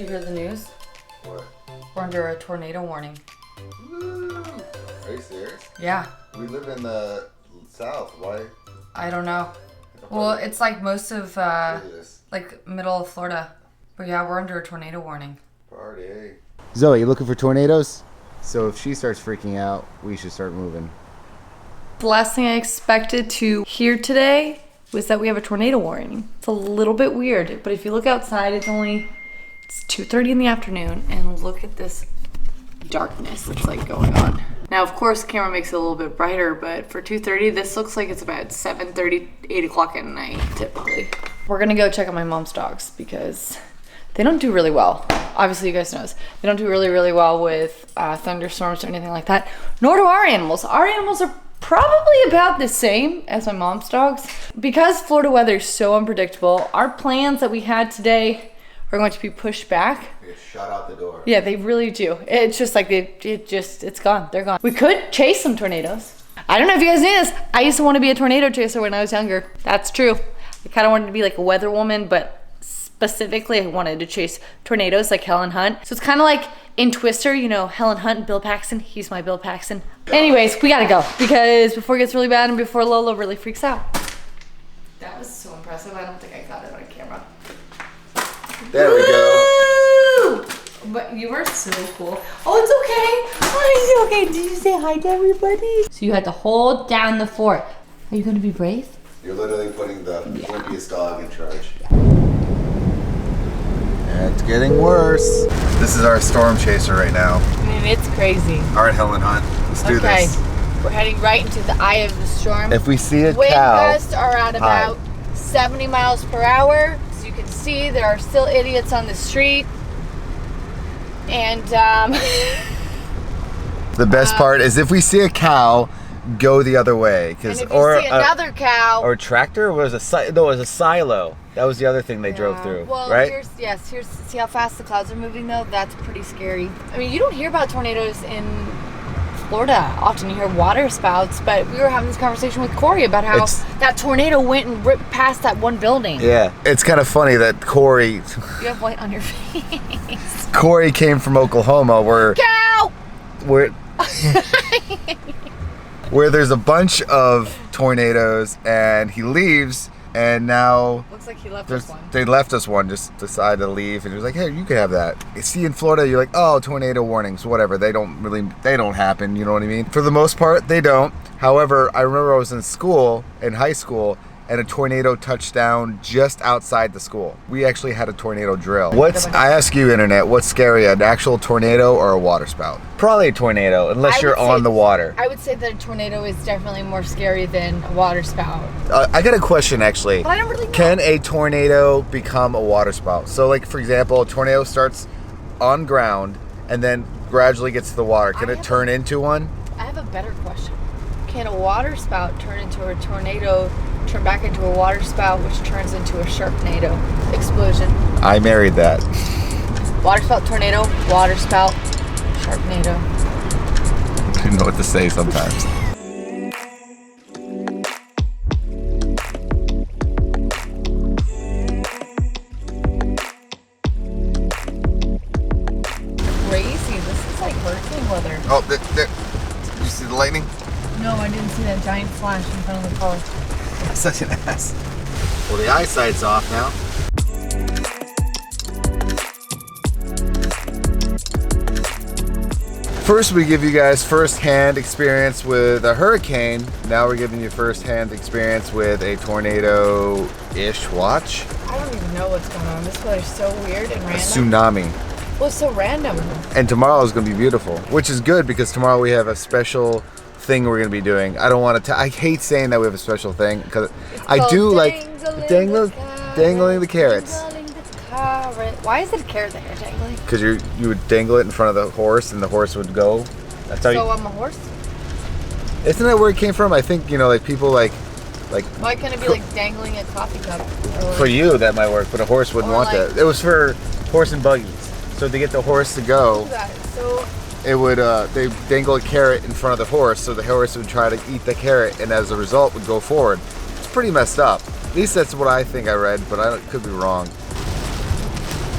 Did you hear the news? What? We're under a tornado warning. Woo! Are you serious? Yeah. We live in the south. Why? I don't know. Well, it's like most of, like middle of Florida. But yeah, we're under a tornado warning. Party. Zoe, you looking for tornadoes? So if she starts freaking out, we should start moving. The last thing I expected to hear today was that we have a tornado warning. It's a little bit weird, but if you look outside, it's 2:30 in the afternoon, and look at this darkness that's like going on. Now, of course, the camera makes it a little bit brighter, but for 2:30, this looks like it's about 7:30, 8 o'clock at night, typically. We're gonna go check on my mom's dogs because they don't do really well. Obviously, you guys know this. They don't do really well with thunderstorms or anything like that, nor do our animals. Our animals are probably about the same as my mom's dogs. Because Florida weather is so unpredictable, our plans that we had today are going to be pushed back. They shot out the door. Yeah, they really do. It's just like, it's gone. They're gone. We could chase some tornadoes. I don't know if you guys knew this. I used to want to be a tornado chaser when I was younger. That's true. I kind of wanted to be like a weather woman, but specifically I wanted to chase tornadoes like Helen Hunt. So it's kind of like in Twister, you know, Helen Hunt and Bill Paxton. He's my Bill Paxton. Anyways, we gotta go because before it gets really bad and before Lola really freaks out. That was so impressive. I don't think I got it on camera. There we go. But you were so cool. Oh, it's okay. Oh, it's okay. Did you say hi to everybody? So you had to hold down the fort. Are you gonna be brave? You're literally putting the wimpiest dog in charge. It's getting worse. This is our storm chaser right now. I mean, it's crazy. All right, Helen Hunt, let's do this. We're heading right into the eye of the storm. If we see a Wind cow, gusts are at about 70 miles per hour. As you can see, there are still idiots on the street. And the best part is if we see a cow, go the other way. And if you see another cow. Or a tractor? Was it was a silo. That was the other thing they drove through, well, right? Here's see how fast the clouds are moving though? That's pretty scary. I mean, you don't hear about tornadoes in Florida often. You hear water spouts, but we were having this conversation with Corey about how that tornado went and ripped past that one building. Yeah, it's kind of funny that Corey... You have white on your face. Corey came from Oklahoma where... Cow! Where there's a bunch of tornadoes and he leaves and now looks like he left us one. They left us one, just decided to leave and he was like, hey, you can have that. You see in Florida, you're like, oh, tornado warnings, whatever. They don't happen, you know what I mean? For the most part, they don't. However, I remember I was in high school, and a tornado touched down just outside the school. We actually had a tornado drill. I ask you, Internet, what's scarier, an actual tornado or a water spout? Probably a tornado, unless you're on the water. I would say that a tornado is definitely more scary than a water spout. I got a question, actually. But I don't really know. Can a tornado become a water spout? So, like, for example, a tornado starts on ground and then gradually gets to the water. Can it turn into one? I have a better question. Can a water spout turn into a tornado, turn back into a water spout, which turns into a sharknado explosion? I married that. Water spout, tornado, water spout, sharknado. I don't know what to say sometimes. Crazy. This is like hurricane weather. Oh, did you see the lightning? No, I didn't see that giant flash in front of the car. I'm such an ass. Well, the eyesight's off now. First, we give you guys first-hand experience with a hurricane. Now we're giving you first-hand experience with a tornado-ish watch. I don't even know what's going on. This weather's so weird and random. A tsunami. Well, it's so random. And tomorrow is going to be beautiful, which is good because tomorrow we have a special thing we're going to be doing. I don't want to I hate saying that we have a special thing because I do like dangling the carrots. Why is it a carrot that you're dangling? Because you would dangle it in front of the horse and the horse would go. That's how I'm a horse? Isn't that where it came from? I think, you know, like people like why can't it be like dangling a coffee cup? For you that might work, but a horse wouldn't want that. It was for horse and buggies. So to get the horse to go, it would they dangle a carrot in front of the horse so the horse would try to eat the carrot and as a result would go forward. It's pretty messed up. At least that's what I think I read, but I could be wrong.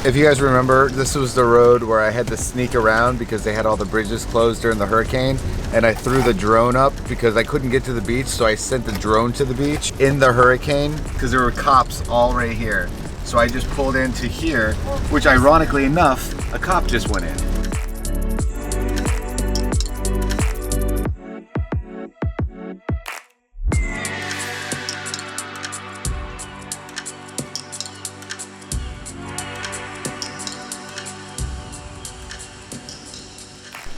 If you guys remember, this was the road where I had to sneak around because they had all the bridges closed during the hurricane, and I threw the drone up because I couldn't get to the beach, so I sent the drone to the beach in the hurricane because there were cops all right here. So I just pulled into here, which ironically enough, a cop just went in.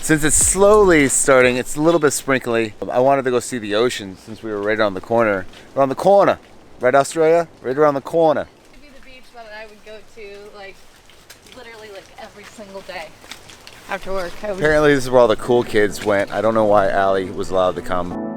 Since it's slowly starting, it's a little bit sprinkly. I wanted to go see the ocean since we were right around the corner. Around the corner, right, Australia? Right around the corner. It would be the beach that I would go to, like, literally, like, every single day after work. Apparently this is where all the cool kids went. I don't know why Allie was allowed to come.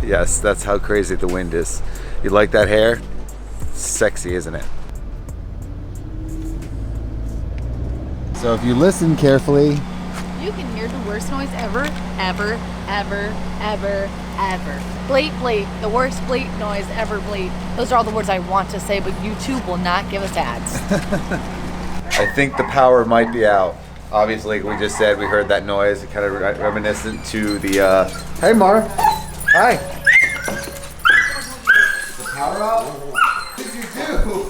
Yes, that's how crazy the wind is. You like that hair? It's sexy, isn't it? So if you listen carefully, you can hear the worst noise ever. Bleat, bleat. The worst bleat noise ever, bleat. Those are all the words I want to say, but YouTube will not give us ads. I think the power might be out. Obviously, like we just said, we heard that noise. It kind of reminiscent to the, hey Mara. Hi. The power out? What did you do?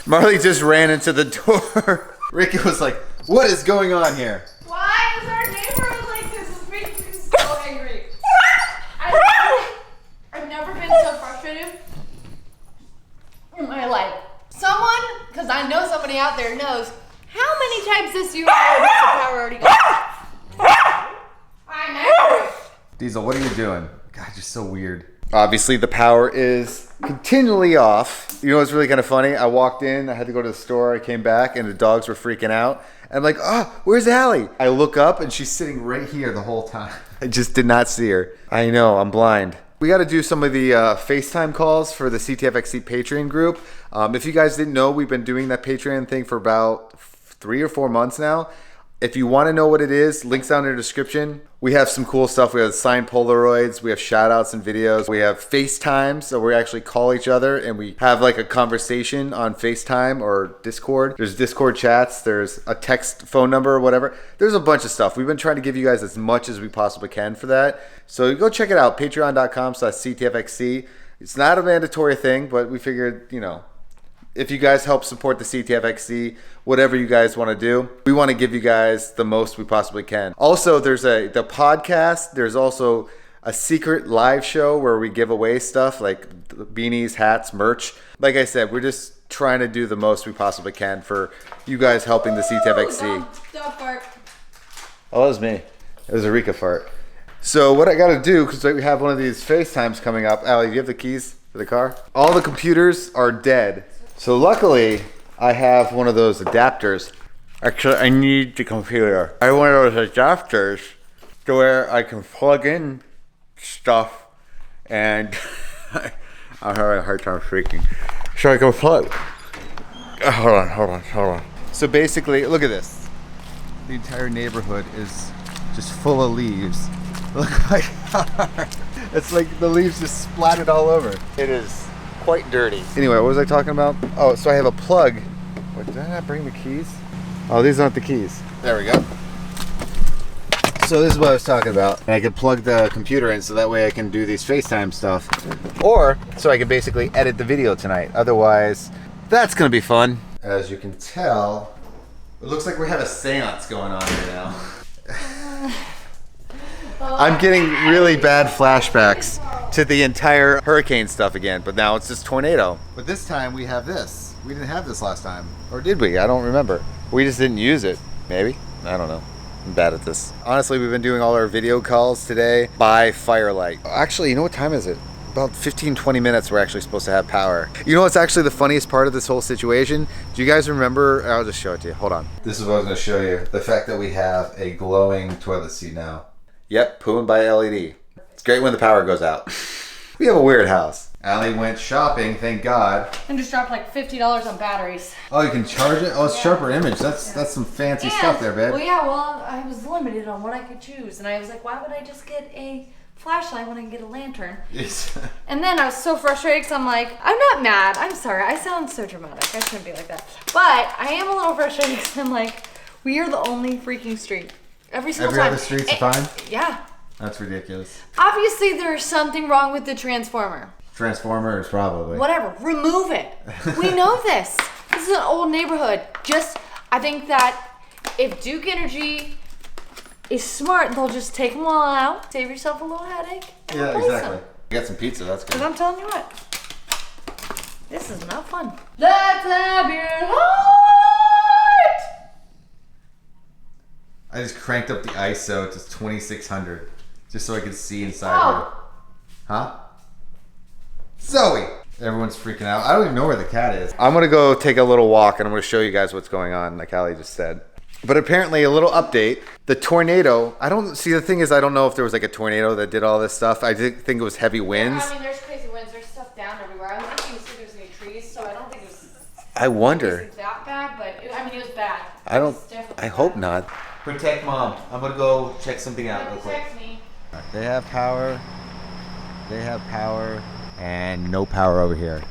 Marley just ran into the door. Ricky was like, what is going on here? Why is our neighbor like this? Is making me so angry. I've never been so frustrated in my life. Someone, because I know somebody out there knows, how many times this year has the power already gone? I'm angry. Diesel, what are you doing? God, you're so weird. Obviously, the power is continually off. You know what's really kind of funny? I walked in, I had to go to the store, I came back, and the dogs were freaking out. And I'm like, oh, where's Allie? I look up, and she's sitting right here the whole time. I just did not see her. I know, I'm blind. We got to do some of the FaceTime calls for the CTFxC Patreon group. If you guys didn't know, we've been doing that Patreon thing for about 3 or 4 months now. If you want to know what it is, links down in the description. We have some cool stuff. We have signed Polaroids. We have shout outs and videos. We have FaceTime, so we actually call each other and we have like a conversation on FaceTime or Discord. There's Discord chats. There's a text phone number or whatever. There's a bunch of stuff. We've been trying to give you guys as much as we possibly can for that. So go check it out, patreon.com/CTFxC. It's not a mandatory thing, but we figured, you know, if you guys help support the CTFxC, whatever you guys want to do, we want to give you guys the most we possibly can. Also, there's the podcast. There's also a secret live show where we give away stuff like beanies, hats, merch. Like I said, we're just trying to do the most we possibly can for you guys helping the CTFxC. Dog fart. Oh, that was me. It was a Rika fart. So what I got to do, because we have one of these FaceTimes coming up. Allie, do you have the keys for the car? All the computers are dead. So luckily, I have one of those adapters. Actually, I need the computer. I have one of those adapters to where I can plug in stuff and I'm having a hard time speaking. So I can plug. Hold on. So basically, look at this. The entire neighborhood is just full of leaves. Look like it's like the leaves just splattered all over. It is quite dirty. Anyway, what was I talking about? Oh, so I have a plug. What, did I not bring the keys? Oh, these aren't the keys. There we go. So this is what I was talking about. And I can plug the computer in so that way I can do these FaceTime stuff. Or so I can basically edit the video tonight. Otherwise, that's gonna be fun. As you can tell, it looks like we have a seance going on here now. I'm getting really bad flashbacks to the entire hurricane stuff again, but now it's just tornado. But this time we have this. We didn't have this last time. Or did we? I don't remember. We just didn't use it. Maybe? I don't know. I'm bad at this. Honestly, we've been doing all our video calls today by firelight. Actually, you know what time is it? About 15-20 minutes we're actually supposed to have power. You know what's actually the funniest part of this whole situation? Do you guys remember? I'll just show it to you. Hold on. This is what I was going to show you. The fact that we have a glowing toilet seat now. Yep, pooing by LED. It's great when the power goes out. We have a weird house. Allie went shopping, thank God. And just dropped like $50 on batteries. Oh, you can charge it? Oh, it's sharper image. That's some fancy stuff there, babe. Well, yeah, well, I was limited on what I could choose. And I was like, why would I just get a flashlight when I can get a lantern? Yes. And then I was so frustrated because I'm like, I'm not mad. I'm sorry. I sound so dramatic. I shouldn't be like that. But I am a little frustrated because I'm like, we are the only freaking street. Every single time. Every other street's fine? Yeah. That's ridiculous. Obviously, there's something wrong with the transformer. Transformers, probably. Whatever. Remove it. We know this. This is an old neighborhood. I think that if Duke Energy is smart, they'll just take them all out, save yourself a little headache, and Yeah, replace exactly. them. You got some pizza, that's good. Because I'm telling you what, this is not fun. Let's have your heart! I just cranked up the ISO to 2600 just so I could see inside here. Huh? Zoe! Everyone's freaking out. I don't even know where the cat is. I'm gonna go take a little walk and I'm gonna show you guys what's going on, like Allie just said. But apparently, a little update. The tornado, the thing is, I don't know if there was like a tornado that did all this stuff. I did think it was heavy winds. I mean, there's crazy winds. There's stuff down everywhere. I don't think you said there's any trees, so I don't think it was I wonder. that bad, but it was bad. I hope not. Protect mom. I'm gonna go check something out real quick. Protect me. They have power. They have power. And no power over here.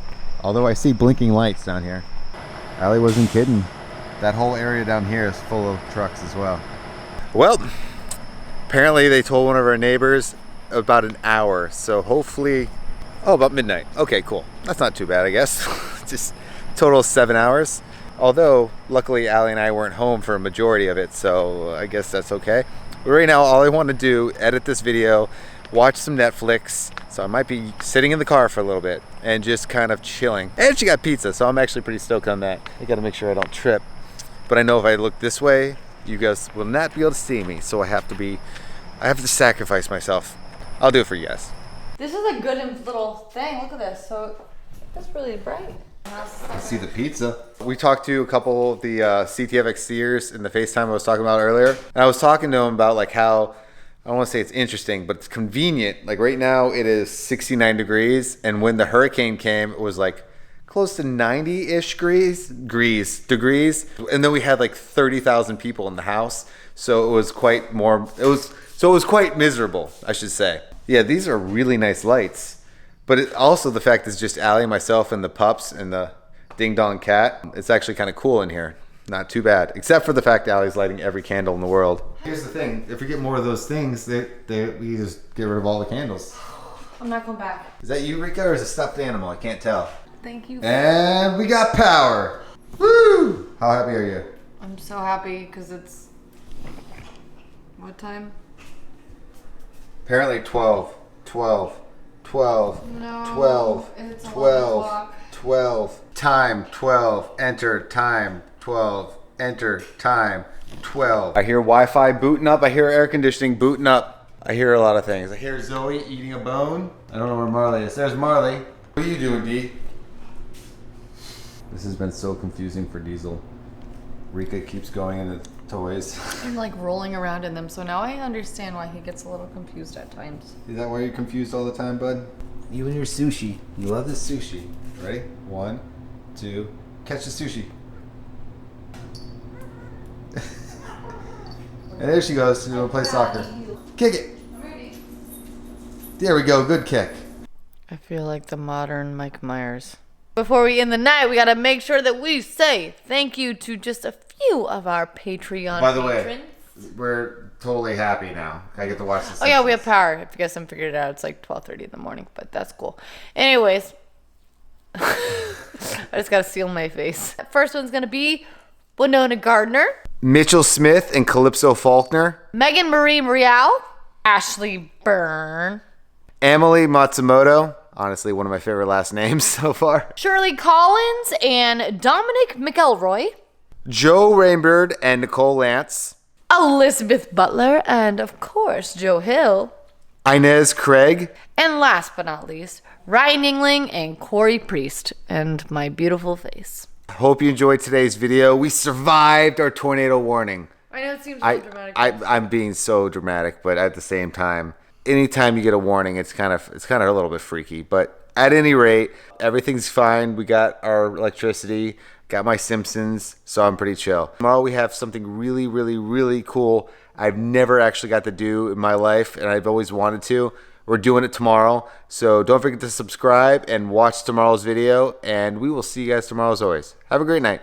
Although I see blinking lights down here. Allie wasn't kidding. That whole area down here is full of trucks as well. Well, apparently they told one of our neighbors about an hour. So hopefully, about midnight. Okay, cool. That's not too bad, I guess. Just total 7 hours. Although, luckily, Allie and I weren't home for a majority of it, so I guess that's okay. But right now, all I want to do, edit this video, watch some Netflix. So I might be sitting in the car for a little bit and just kind of chilling. And she got pizza, so I'm actually pretty stoked on that. I gotta make sure I don't trip. But I know if I look this way, you guys will not be able to see me. So I have to sacrifice myself. I'll do it for you guys. This is a good little thing. Look at this. So that's really bright. I see the pizza. We talked to a couple of the CTFxCers in the FaceTime I was talking about earlier. And I was talking to them about like how, I don't want to say it's interesting, but it's convenient. Like right now it is 69 degrees. And when the hurricane came, it was like close to 90-ish degrees. And then we had like 30,000 people in the house. So it was quite miserable, I should say. Yeah, these are really nice lights. But also the fact is just Allie, myself, and the pups and the ding-dong cat. It's actually kind of cool in here. Not too bad. Except for the fact Allie's lighting every candle in the world. Here's the thing. If we get more of those things, we just get rid of all the candles. I'm not going back. Is that you, Rika, or is it a stuffed animal? I can't tell. Thank you. And we got power. Woo! How happy are you? I'm so happy because it's... What time? Apparently 12. No, 12. it's 12. 11 12. Time 12. Enter time 12. Enter time 12. I hear Wi-Fi booting up. I hear air conditioning booting up. I hear a lot of things. I hear Zoe eating a bone. I don't know where Marley is. There's Marley. What are you doing, Dee? This has been so confusing for Diesel. Rika keeps going into toys. I'm like rolling around in them, so now I understand why he gets a little confused at times. Is that why you're confused all the time, bud? You and your sushi. You love the sushi. Ready? 1, 2, catch the sushi. And there she goes. She's gonna play soccer. Kick it. There we go. Good kick. I feel like the modern Mike Myers. Before we end the night, we gotta make sure that we say thank you to just a few of our Patreon By the way, patrons. we're totally happy now. I get to watch this. Oh yeah, we have power. If you guys haven't figured it out, it's like 12:30 in the morning, but that's cool. Anyways, I just gotta seal my face. First one's gonna be Winona Gardner, Mitchell Smith and Calypso Faulkner, Megan Marie Real, Ashley Byrne, Emily Matsumoto. Honestly, one of my favorite last names so far. Shirley Collins, and Dominic McElroy, Joe Rainbird and Nicole Lance, Elizabeth Butler, and of course, Joe Hill. Inez Craig, And last but not least, Ryan Yingling and Corey Priest, and my beautiful face. Hope you enjoyed today's video. We survived our tornado warning. I know it seems so dramatic. I'm being so dramatic, but at the same time, anytime you get a warning, it's kind of a little bit freaky. But at any rate, everything's fine. We got our electricity, got my Simpsons, so I'm pretty chill. Tomorrow we have something really, really, really cool I've never actually got to do in my life, and I've always wanted to. We're doing it tomorrow, so don't forget to subscribe and watch tomorrow's video, and we will see you guys tomorrow as always. Have a great night.